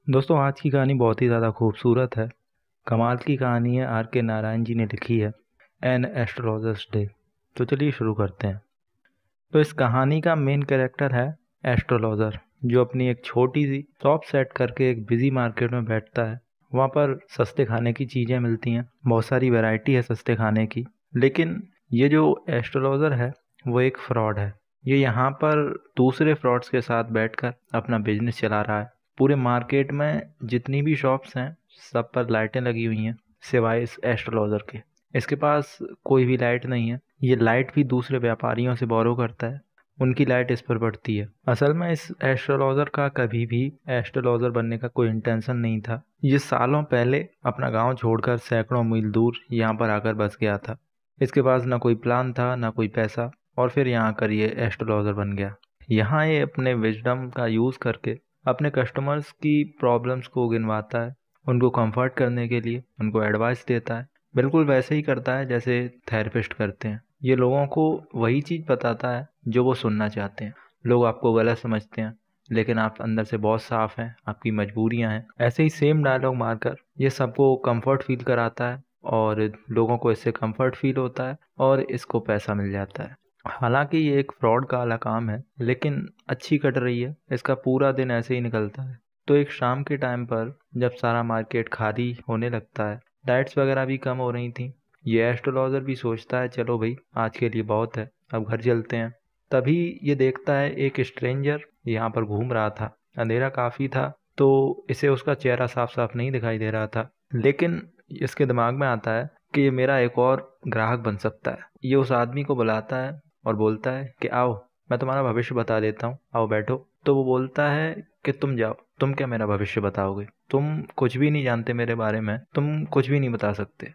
दोस्तों, आज की कहानी बहुत ही ज़्यादा खूबसूरत है। कमाल की कहानी है, आर के नारायण जी ने लिखी है, एन एस्ट्रोलॉजर्स डे। तो चलिए शुरू करते हैं। तो इस कहानी का मेन कैरेक्टर है एस्ट्रोलॉजर, जो अपनी एक छोटी सी शॉप सेट करके एक बिजी मार्केट में बैठता है। वहाँ पर सस्ते खाने की चीज़ें मिलती हैं, बहुत सारी वैरायटी है सस्ते खाने की। लेकिन ये जो एस्ट्रोलॉजर है वो एक फ्रॉड है। ये यहाँ पर दूसरे फ्रॉड्स के साथ बैठकर अपना बिजनेस चला रहा है। पूरे मार्केट में जितनी भी शॉप्स हैं सब पर लाइटें लगी हुई हैं, सिवाय इस एस्ट्रोलॉजर के। इसके पास कोई भी लाइट नहीं है। ये लाइट भी दूसरे व्यापारियों से बोरो करता है, उनकी लाइट इस पर पड़ती है। असल में इस एस्ट्रोलॉजर का कभी भी एस्ट्रोलॉजर बनने का कोई इंटेंशन नहीं था। ये सालों पहले अपना गांव छोड़कर सैकड़ों मील दूर यहाँ पर आकर बस गया था। इसके पास ना कोई प्लान था ना कोई पैसा, और फिर यहाँ आकर ये एस्ट्रोलॉजर बन गया। यहाँ ये अपने विजडम का यूज़ करके अपने कस्टमर्स की प्रॉब्लम्स को गिनवाता है, उनको कंफर्ट करने के लिए उनको एडवाइस देता है। बिल्कुल वैसे ही करता है जैसे थेरेपिस्ट करते हैं। ये लोगों को वही चीज़ बताता है जो वो सुनना चाहते हैं। लोग आपको गलत समझते हैं, लेकिन आप अंदर से बहुत साफ हैं, आपकी मजबूरियां हैं। ऐसे ही सेम डायलॉग मारकर ये सबको कंफर्ट फील कराता है, और लोगों को इससे कंफर्ट फील होता है और इसको पैसा मिल जाता है। हालांकि ये एक फ्रॉड का वाला काम है, लेकिन अच्छी कट रही है। इसका पूरा दिन ऐसे ही निकलता है। तो एक शाम के टाइम पर जब सारा मार्केट खाली होने लगता है, लाइट्स वगैरह भी कम हो रही थी, ये एस्ट्रोलॉजर भी सोचता है चलो भाई आज के लिए बहुत है, अब घर चलते हैं। तभी ये देखता है एक स्ट्रेंजर यहाँ पर घूम रहा था। अंधेरा काफ़ी था तो इसे उसका चेहरा साफ साफ नहीं दिखाई दे रहा था, लेकिन इसके दिमाग में आता है कि ये मेरा एक और ग्राहक बन सकता है। ये उस आदमी को बुलाता है और बोलता है कि आओ, मैं तुम्हारा भविष्य बता देता हूँ, आओ बैठो। तो वो बोलता है कि तुम जाओ, तुम क्या मेरा भविष्य बताओगे? तुम कुछ भी नहीं जानते मेरे बारे में, तुम कुछ भी नहीं बता सकते।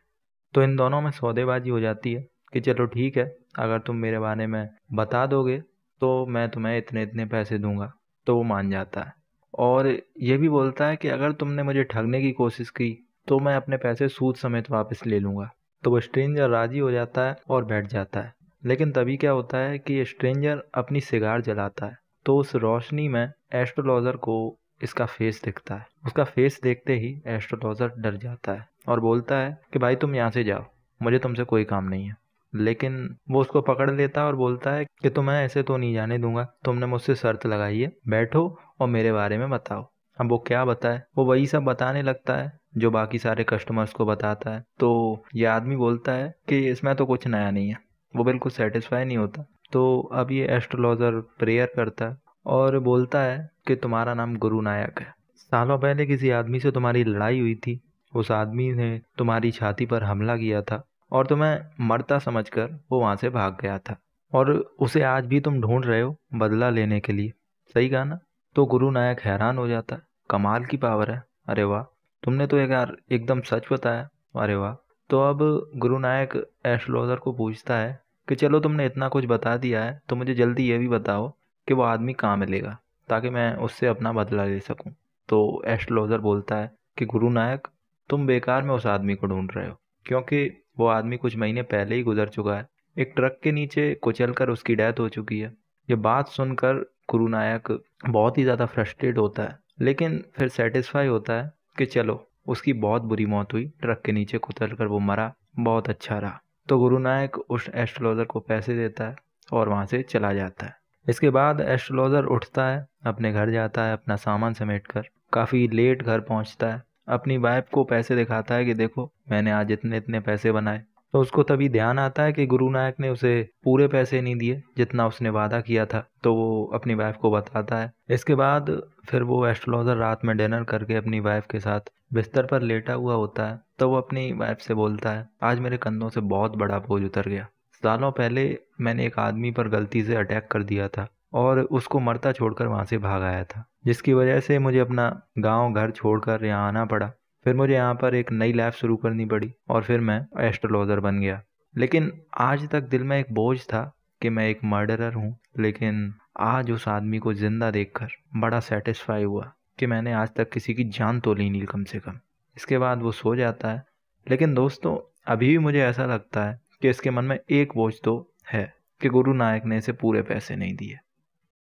तो इन दोनों में सौदेबाजी हो जाती है कि चलो ठीक है, अगर तुम मेरे बारे में बता दोगे तो मैं तुम्हें इतने इतने पैसे दूंगा। तो वो मान जाता है, और ये भी बोलता है कि अगर तुमने मुझे ठगने की कोशिश की तो मैं अपने पैसे सूद समेत वापस ले लूँगा। तो वो स्ट्रेंजर राजी हो जाता है और बैठ जाता है। लेकिन तभी क्या होता है कि ये स्ट्रेंजर अपनी सिगार जलाता है, तो उस रोशनी में एस्ट्रोलॉजर को इसका फेस दिखता है। उसका फेस देखते ही एस्ट्रोलॉजर डर जाता है और बोलता है कि भाई तुम यहाँ से जाओ, मुझे तुमसे कोई काम नहीं है। लेकिन वो उसको पकड़ लेता है और बोलता है कि तुम्हें ऐसे तो नहीं जाने दूंगा, तुमने मुझसे शर्त लगाई है, बैठो और मेरे बारे में बताओ। अब वो क्या बताए? वो वही सब बताने लगता है जो बाकी सारे कस्टमर्स को बताता है। तो ये आदमी बोलता है कि इसमें तो कुछ नया नहीं है। वो बिल्कुल सेटिस्फाई नहीं होता। तो अब ये एस्ट्रोलॉजर प्रेयर करता है और बोलता है कि तुम्हारा नाम गुरु नायक है। सालों पहले किसी आदमी से तुम्हारी लड़ाई हुई थी। उस आदमी ने तुम्हारी छाती पर हमला किया था और तुम्हें मरता समझकर वो वहां से भाग गया था, और उसे आज भी तुम ढूंढ रहे हो बदला लेने के लिए। सही कहा ना? तो गुरु नायक हैरान हो जाता है, कमाल की पावर है, अरे वाह, तुमने तो यार एकदम सच बताया, अरे वाह। तो अब गुरु नायक एस्ट्रोलॉजर को पूछता है कि चलो तुमने इतना कुछ बता दिया है तो मुझे जल्दी ये भी बताओ कि वो आदमी कहाँ मिलेगा, ताकि मैं उससे अपना बदला ले सकूं। तो एस्ट्रोलॉजर बोलता है कि गुरु नायक, तुम बेकार में उस आदमी को ढूंढ रहे हो, क्योंकि वो आदमी कुछ महीने पहले ही गुजर चुका है। एक ट्रक के नीचे कुचलकर उसकी डेथ हो चुकी है। ये बात सुनकर गुरु नायक बहुत ही ज़्यादा फ्रस्ट्रेट होता है, लेकिन फिर सेटिस्फाई होता है कि चलो उसकी बहुत बुरी मौत हुई, ट्रक के नीचे कुचलकर वो मरा, बहुत अच्छा रहा। तो गुरु नायक उस एस्ट्रोलॉजर को पैसे देता है और वहाँ से चला जाता है। इसके बाद एस्ट्रोलॉजर उठता है, अपने घर जाता है अपना सामान समेटकर। काफ़ी लेट घर पहुँचता है, अपनी वाइफ को पैसे दिखाता है कि देखो मैंने आज इतने इतने पैसे बनाए। तो उसको तभी ध्यान आता है कि गुरु नायक ने उसे पूरे पैसे नहीं दिए जितना उसने वादा किया था। तो वो अपनी वाइफ को बताता है। इसके बाद फिर वो एस्ट्रोलॉजर रात में डिनर करके अपनी वाइफ के साथ बिस्तर पर लेटा हुआ होता है। तो वो अपनी वाइफ से बोलता है, आज मेरे कंधों से बहुत बड़ा बोझ उतर गया। सालों पहले मैंने एक आदमी पर गलती से अटैक कर दिया था और उसको मरता छोड़कर वहां से भाग आया था, जिसकी वजह से मुझे अपना गांव घर छोड़कर यहाँ आना पड़ा। फिर मुझे यहाँ पर एक नई लाइफ शुरू करनी पड़ी और फिर मैं एस्ट्रोलॉजर बन गया। लेकिन आज तक दिल में एक बोझ था कि मैं एक मर्डरर हूँ। लेकिन आज उस आदमी को जिंदा देखकर बड़ा सेटिस्फाई हुआ कि मैंने आज तक किसी की जान तो ली नहीं कम से कम। इसके बाद वो सो जाता है। लेकिन दोस्तों, अभी भी मुझे ऐसा लगता है कि इसके मन में एक बोझ तो है कि गुरु नायक ने इसे पूरे पैसे नहीं दिए।